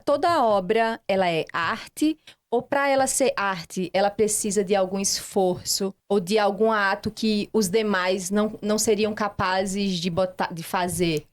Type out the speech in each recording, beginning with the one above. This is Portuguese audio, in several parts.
toda obra, ela é arte? Ou para ela ser arte, ela precisa de algum esforço ou de algum ato que os demais não seriam capazes de fazer?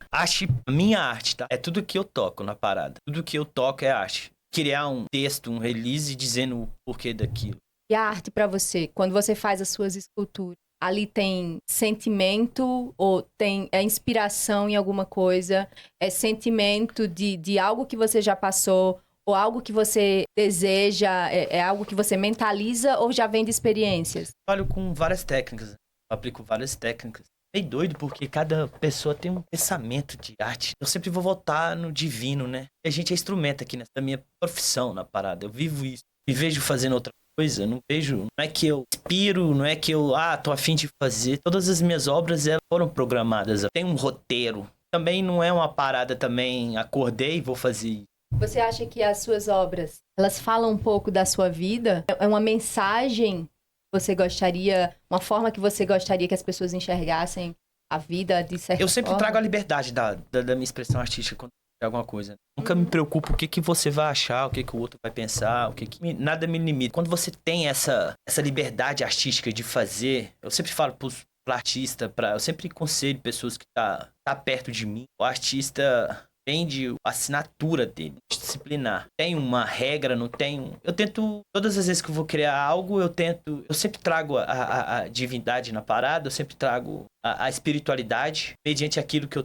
Minha arte, tá? É tudo que eu toco na parada. Tudo que eu toco é arte. Criar um texto, um release dizendo o porquê daquilo. E a arte para você, quando você faz as suas esculturas, ali tem sentimento ou tem inspiração em alguma coisa? É sentimento de algo que você já passou ou algo que você deseja? É algo que você mentaliza ou já vem de experiências? Trabalho com várias técnicas. Eu aplico várias técnicas. É doido porque cada pessoa tem um pensamento de arte. Eu sempre vou voltar no divino, né? E a gente é instrumento aqui nessa minha profissão na parada. Eu vivo isso. Me vejo fazendo outra coisa, não vejo, não é que eu inspiro, não é que eu, tô a fim de fazer. Todas as minhas obras, elas foram programadas. Tem um roteiro. Também não é uma parada também, acordei e vou fazer. Você acha que as suas obras, elas falam um pouco da sua vida? É uma mensagem que você gostaria, uma forma que você gostaria que as pessoas enxergassem a vida de certa forma? Eu sempre trago a liberdade da minha expressão artística quando alguma coisa. Nunca me preocupo o que você vai achar, o que o outro vai pensar, nada me limita. Quando você tem essa liberdade artística de fazer, eu sempre falo pro artista, eu sempre aconselho pessoas que tá perto de mim. O artista vende a assinatura dele, disciplinar. Tem uma regra, não tem. Eu tento, todas as vezes que eu vou criar algo, eu sempre trago a divindade na parada, eu sempre trago a espiritualidade, mediante aquilo que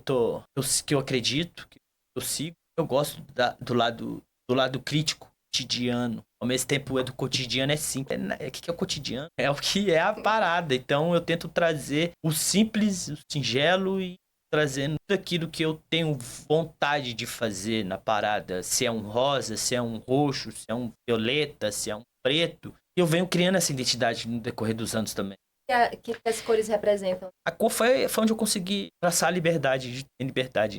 eu acredito, que eu sigo. Eu gosto do lado crítico, cotidiano. Ao mesmo tempo, do cotidiano é simples. O que é o cotidiano? É o que é a parada. Então, eu tento trazer o simples, o singelo e trazendo tudo aquilo que eu tenho vontade de fazer na parada. Se é um rosa, se é um roxo, se é um violeta, se é um preto. Eu venho criando essa identidade no decorrer dos anos também. O que as cores representam? A cor foi onde eu consegui traçar a liberdade,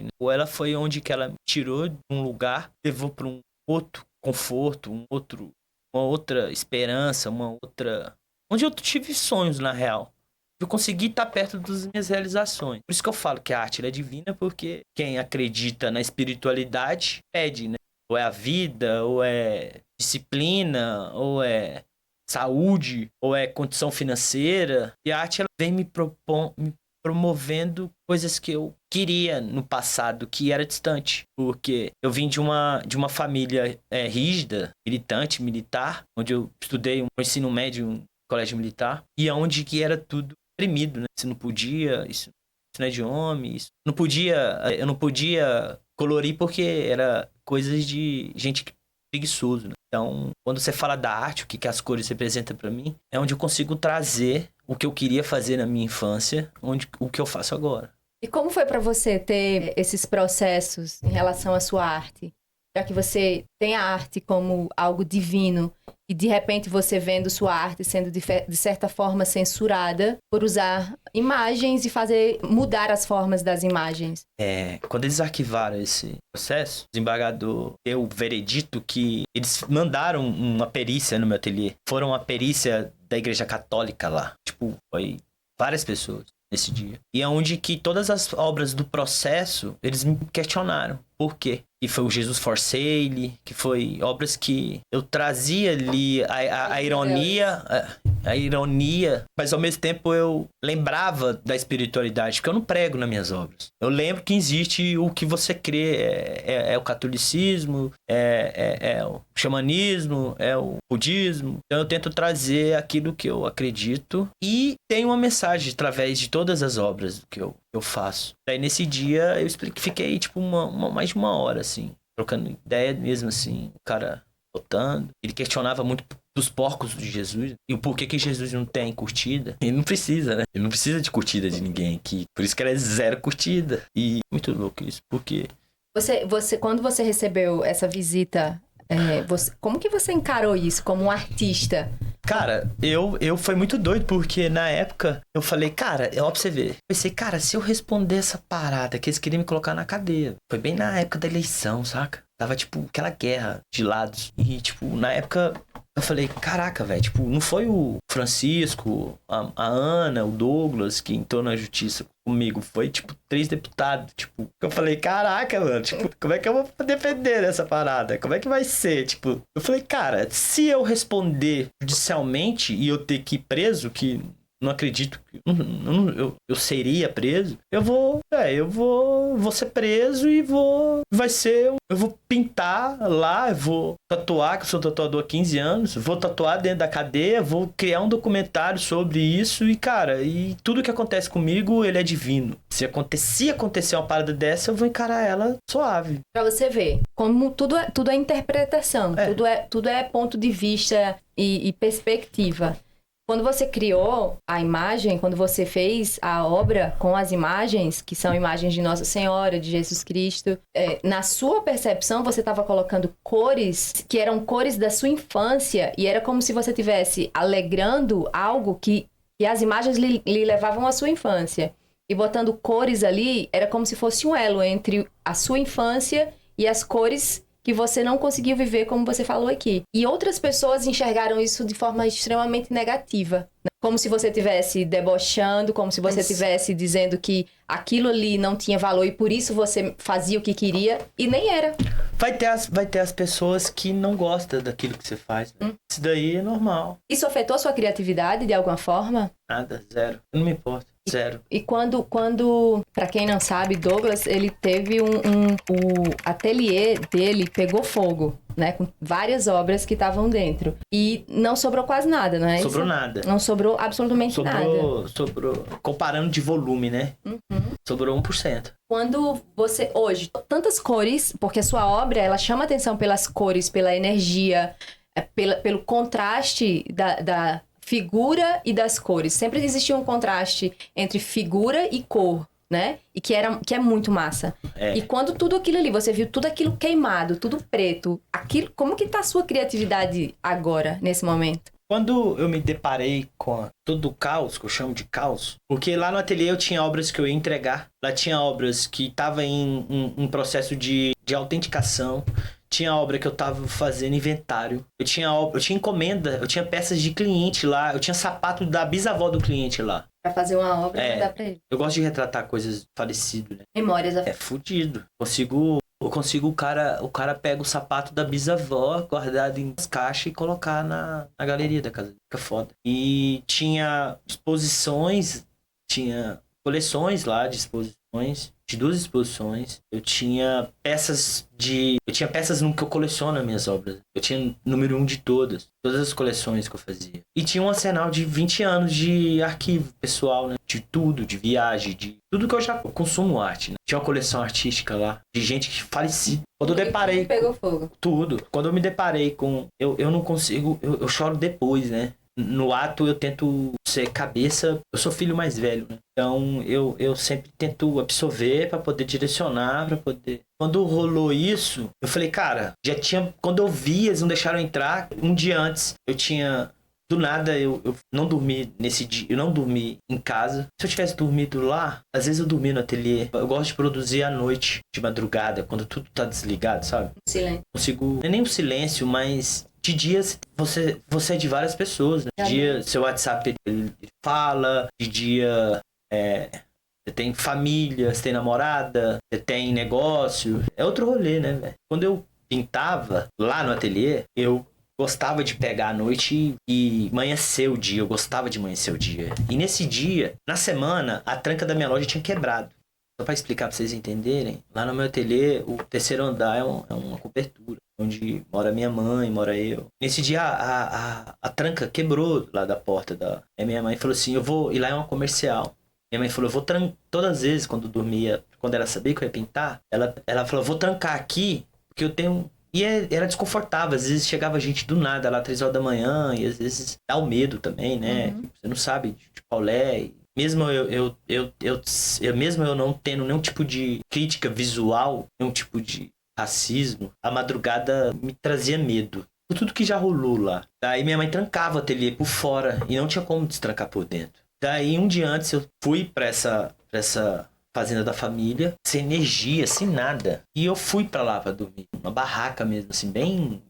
né? Ou ela foi onde que ela me tirou de um lugar, levou para um outro conforto, uma outra esperança, onde eu tive sonhos, na real. Eu consegui estar perto das minhas realizações. Por isso que eu falo que a arte ela é divina, porque quem acredita na espiritualidade pede, né? Ou é a vida, ou é disciplina, ou é saúde, ou é condição financeira. E a arte ela vem me promovendo coisas que eu queria no passado, que era distante. Porque eu vim de uma família rígida, militante, militar, onde eu estudei um ensino médio, um colégio militar, e onde que era tudo reprimido, né? Isso não podia, isso não é de homem, eu não podia colorir porque era coisas de gente preguiçoso, né? Então, quando você fala da arte, o que as cores representam para mim, é onde eu consigo trazer o que eu queria fazer na minha infância, o que eu faço agora. E como foi para você ter esses processos em relação à sua arte? Já que você tem a arte como algo divino e de repente você vendo sua arte sendo de certa forma censurada por usar imagens e mudar as formas das imagens. Quando eles arquivaram esse processo, o desembargador deu o veredito que eles mandaram uma perícia no meu ateliê. Foram uma perícia da Igreja Católica lá. Foi várias pessoas nesse dia. E é onde que todas as obras do processo, eles me questionaram. Por quê? Que foi o Jesus for Sale, que foi obras que eu trazia ali a ironia, mas ao mesmo tempo eu lembrava da espiritualidade, porque eu não prego nas minhas obras. Eu lembro que existe o que você crê, é o catolicismo, é o xamanismo, é o budismo. Então eu tento trazer aquilo que eu acredito e tem uma mensagem através de todas as obras que eu faço. Daí nesse dia eu fiquei mais de uma hora, assim, trocando ideia mesmo, assim, o cara votando. Ele questionava muito dos porcos de Jesus e o porquê que Jesus não tem curtida. Ele não precisa, né? Ele não precisa de curtida de ninguém aqui. Por isso que ela é zero curtida. E muito louco isso, porque... Quando você recebeu essa visita, como que você encarou isso como um artista? Cara, eu foi muito doido, porque na época eu falei, cara, ó pra você ver. Eu pensei, cara, se eu responder essa parada que eles queriam me colocar na cadeia. Foi bem na época da eleição, saca? Tava, aquela guerra de lados. E, na época, Eu falei, caraca, velho, tipo, não foi o Francisco, a Ana, o Douglas que entrou na justiça comigo, foi, tipo, 3 deputados, tipo, eu falei, caraca, mano, tipo, como é que eu vou defender essa parada? Como é que vai ser? Tipo, eu falei, cara, se eu responder judicialmente e eu ter que ir preso, que não acredito que eu seria preso, vou ser preso e eu vou pintar lá, eu vou tatuar, que eu sou tatuador há 15 anos, vou tatuar dentro da cadeia, vou criar um documentário sobre isso e, cara, e tudo que acontece comigo, ele é divino. Se acontecer uma parada dessa, eu vou encarar ela suave. Pra você ver, como tudo é interpretação, tudo é ponto de vista e perspectiva. Quando você criou a imagem, quando você fez a obra com as imagens, que são imagens de Nossa Senhora, de Jesus Cristo, na sua percepção você estava colocando cores que eram cores da sua infância e era como se você estivesse alegrando algo que as imagens lhe levavam à sua infância. E botando cores ali, era como se fosse um elo entre a sua infância e as cores que você não conseguiu viver, como você falou aqui. E outras pessoas enxergaram isso de forma extremamente negativa. Como se você estivesse debochando, como se você estivesse dizendo que aquilo ali não tinha valor e por isso você fazia o que queria. E nem era. Vai ter as pessoas que não gostam daquilo que você faz. Né? Isso daí é normal. Isso afetou sua criatividade de alguma forma? Nada, zero. Eu não me importo. Zero. E quando, pra quem não sabe, Douglas, ele teve o ateliê dele pegou fogo, né? Com várias obras que estavam dentro. E não sobrou quase nada, não é isso? Sobrou nada. Não sobrou absolutamente nada. Sobrou. Comparando de volume, né? Sobrou 1%. Quando você, hoje, tantas cores, porque a sua obra, ela chama atenção pelas cores, pela energia, pelo contraste da figura e das cores. Sempre existia um contraste entre figura e cor, né? E que é muito massa. E quando tudo aquilo ali, você viu tudo aquilo queimado, tudo preto, como que tá a sua criatividade agora, nesse momento? Quando eu me deparei com todo o caos, que eu chamo de caos, porque lá no ateliê eu tinha obras que eu ia entregar, lá tinha obras que estavam em processo de autenticação, tinha obra que eu tava fazendo inventário, eu tinha encomenda, eu tinha peças de cliente lá, eu tinha sapato da bisavó do cliente lá. Pra fazer uma obra e mandar pra ele. Eu gosto de retratar coisas falecidas, né? Memórias. É fudido. Eu consigo, o cara pega o sapato da bisavó guardado em caixas e colocar na galeria da casa. Fica foda. E tinha exposições, tinha coleções lá de exposições, de 2 exposições. Eu tinha peças no que eu coleciono as minhas obras. Eu tinha número 1 de todas as coleções que eu fazia. E tinha um arsenal de 20 anos de arquivo pessoal, né? De tudo, de viagem, de tudo que eu já consumo arte, né? Tinha uma coleção artística lá, de gente que falecida. Quando eu deparei... Pegou fogo. Tudo. Quando eu me deparei com... Eu não consigo... Eu choro depois, né? No ato eu tento ser cabeça. Eu sou filho mais velho, né? Então eu sempre tento absorver pra poder direcionar, pra poder... Quando rolou isso, eu falei, cara, já tinha... Quando eu vi, eles não deixaram entrar. Um dia antes, eu tinha... Do nada, eu não dormi nesse dia, eu não dormi em casa. Se eu tivesse dormido lá, às vezes eu dormi no ateliê. Eu gosto de produzir à noite, de madrugada, quando tudo tá desligado, sabe? Silêncio. Consigo... Não é nem um silêncio, mas... De dia, você é de várias pessoas, né? De dia, seu WhatsApp, ele fala. De dia, você tem família, você tem namorada, você tem negócio. É outro rolê, né, velho? Quando eu pintava lá no ateliê, eu gostava de pegar a noite e amanhecer o dia. Eu gostava de amanhecer o dia. E nesse dia, na semana, a tranca da minha loja tinha quebrado. Só pra explicar pra vocês entenderem, lá no meu ateliê, o 3º andar é uma cobertura, onde mora minha mãe, mora eu. Nesse dia, a tranca quebrou lá da porta da... Aí minha mãe falou assim, e lá é uma comercial. Minha mãe falou, eu vou trancar, todas as vezes quando eu dormia, quando ela sabia que eu ia pintar, ela falou, eu vou trancar aqui, porque eu tenho... E era desconfortável, às vezes chegava gente do nada lá 3 horas da manhã, e às vezes dá o medo também, né? Tipo, você não sabe de qual é... Mesmo mesmo eu não tendo nenhum tipo de crítica visual, nenhum tipo de racismo, a madrugada me trazia medo. Por tudo que já rolou lá. Daí minha mãe trancava o ateliê por fora e não tinha como destrancar por dentro. Daí um dia antes eu fui pra essa fazenda da família, sem energia, sem nada. E eu fui pra lá pra dormir. Uma barraca mesmo, assim, bem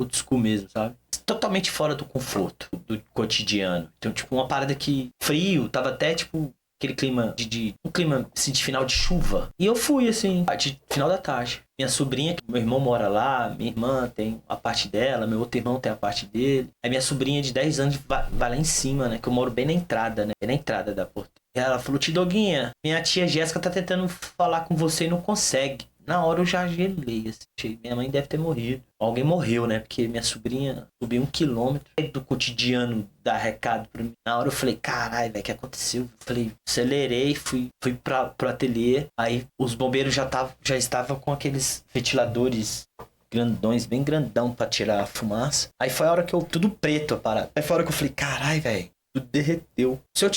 old school mesmo, sabe? totalmente fora do conforto, do cotidiano. Então, tipo, uma parada que frio, tava até, tipo, aquele clima um clima, assim, de final de chuva. E eu fui, assim, de final da tarde. Minha sobrinha, meu irmão mora lá, minha irmã tem a parte dela, meu outro irmão tem a parte dele. Aí minha sobrinha de 10 anos vai lá em cima, né? Que eu moro bem na entrada, né? Bem na entrada da porta. E ela falou, Tidoguinha, minha tia Jéssica tá tentando falar com você e não consegue. Na hora eu já gelei, assim. Minha mãe deve ter morrido. Alguém morreu, né? Porque minha sobrinha subiu 1 quilômetro do cotidiano dar recado pra mim. Na hora eu falei, caralho, velho, o que aconteceu? Eu falei, acelerei, fui pro ateliê. Aí os bombeiros já estavam com aqueles ventiladores grandões, bem grandão pra tirar a fumaça. Aí foi a hora que tudo preto a parada. Aí foi a hora que eu falei, caralho, velho, tudo derreteu. Se eu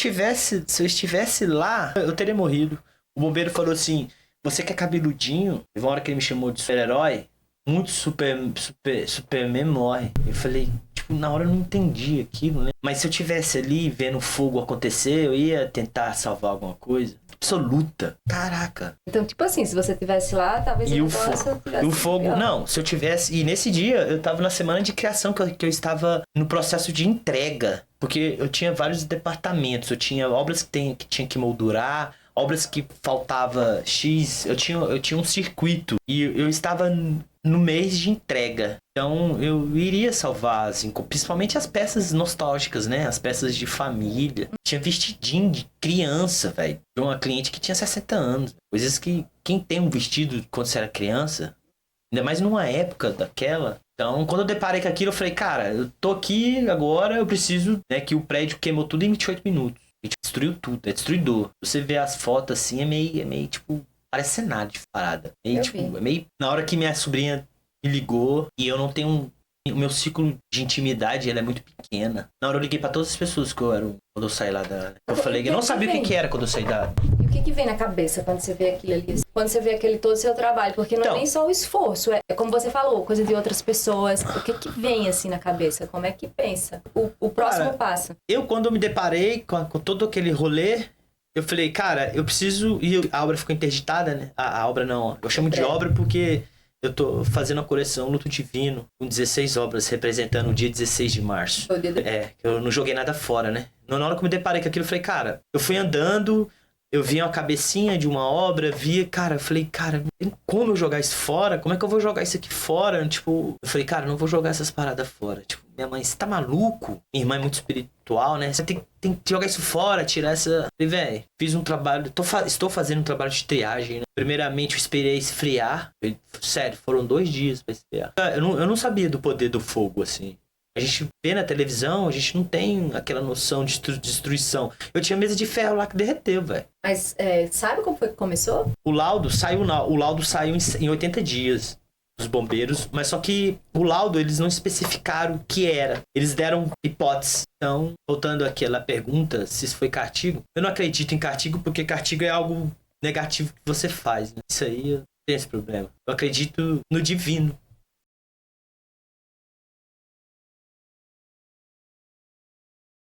estivesse lá, eu teria morrido. O bombeiro falou assim, você que é cabeludinho, teve uma hora que ele me chamou de super-herói, muito Superman morre. Eu falei, tipo, na hora eu não entendi aquilo, né? Mas se eu tivesse ali vendo o fogo acontecer, eu ia tentar salvar alguma coisa. Absoluta. Caraca. Então, tipo assim, se você tivesse lá, talvez e o fogo, pior. Não, se eu tivesse... E nesse dia, eu tava na semana de criação, que eu estava no processo de entrega. Porque eu tinha vários departamentos. Eu tinha obras que tinha que moldurar, obras que faltava X, eu tinha um circuito e eu estava no mês de entrega. Então eu iria salvar, assim, principalmente as peças nostálgicas, né? As peças de família. Tinha vestidinho de criança, velho. De uma cliente que tinha 60 anos. Coisas que quem tem um vestido quando você era criança, ainda mais numa época daquela. Então, quando eu deparei com aquilo, eu falei, cara, eu tô aqui agora, eu preciso, né, que o prédio queimou tudo em 28 minutos. A gente destruiu tudo, é destruidor. Você vê as fotos assim, é meio tipo, parece cenário de parada. É meio. Na hora que minha sobrinha me ligou e eu não tenho. O meu ciclo de intimidade, ela é muito pequena. Na hora eu liguei pra todas as pessoas que eu era. Quando eu saí lá da. Eu falei que eu não sabia o que era quando eu saí da. E o que vem na cabeça quando você vê aquilo ali? Quando você vê aquele todo o seu trabalho? Porque não é nem só o esforço, é como você falou, coisa de outras pessoas. O que vem assim na cabeça? Como é que pensa? O próximo passo. Eu, quando eu me deparei com todo aquele rolê, eu falei, cara, eu preciso. E a obra ficou interditada, né? A obra não. Eu chamo de obra porque eu tô fazendo a coleção Luto Divino, com 16 obras representando o dia 16 de março. Eu não joguei nada fora, né? Na hora que eu me deparei com aquilo, eu falei, cara, eu fui andando, eu vi uma cabecinha de uma obra, eu falei, cara, não tem como eu jogar isso fora? Como é que eu vou jogar isso aqui fora? Tipo, eu falei, cara, não vou jogar essas paradas fora. Tipo, minha mãe, você tá maluco? Minha irmã é muito espiritual, né? Você tem que jogar isso fora, tirar essa... Eu falei, velho, fiz um trabalho, estou fazendo um trabalho de triagem, né? Primeiramente, eu esperei esfriar. Sério, foram 2 dias pra esfriar. Eu não sabia do poder do fogo, assim. A gente vê na televisão, a gente não tem aquela noção de destruição. Eu tinha mesa de ferro lá que derreteu, velho. Mas sabe como foi que começou? O laudo saiu em 80 dias dos bombeiros, mas só que o laudo eles não especificaram o que era. Eles deram hipóteses. Então, voltando àquela pergunta, se isso foi castigo, eu não acredito em castigo porque castigo é algo negativo que você faz, né? Isso aí eu não tem esse problema. Eu acredito no divino.